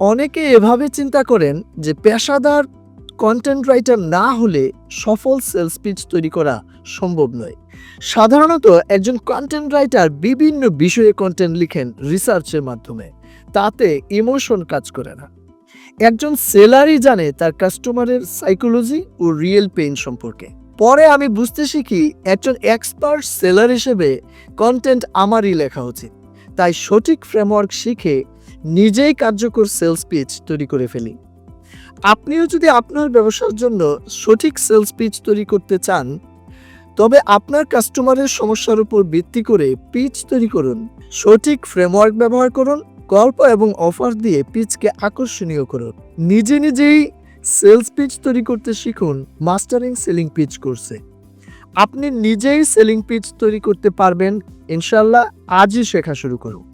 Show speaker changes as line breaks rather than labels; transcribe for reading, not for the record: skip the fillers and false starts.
অনেকে এভাবে চিন্তা করেন যে পেশাদার কন্টেন্ট রাইটার না হলে সফল সেলস পিচ তৈরি করা সম্ভব নয়। সাধারণত একজন কন্টেন্ট রাইটার বিভিন্ন বিষয়ে কন্টেন্ট লিখেন রিসার্চের মাধ্যমে, তাতে ইমোশন কাজ করে না। একজন সেলারই জানে তার কাস্টমারের সাইকোলজি ও রিয়েল পেইন সম্পর্কে। পরে আমি বুঝতে শিখি একজন এক্সপার্ট সেলার হিসেবে কন্টেন্ট আমারই লেখা উচিত। তাই সঠিক ফ্রেমওয়ার্ক শিখে নিজেই কার্যকর সেলস পিচ তৈরি করে ফেলি। আপনিও যদি আপনার ব্যবসার জন্য সঠিক সেলস পিচ তৈরি করতে চান, তবে আপনার কাস্টমারের সমস্যার উপর ভিত্তি করে পিচ তৈরি করুন। সঠিক ফ্রেমওয়ার্ক ব্যবহার করুন, গল্প এবং অফার দিয়ে পিচকে আকর্ষণীয় করুন। নিজেই সেলস পিচ তৈরি করতে শিখুন মাস্টারিং সেলিং পিচ কোর্সে। আপনি নিজেই সেলিং পিচ তৈরি করতে পারবেন ইনশাল্লাহ। আজই শেখা শুরু করুন।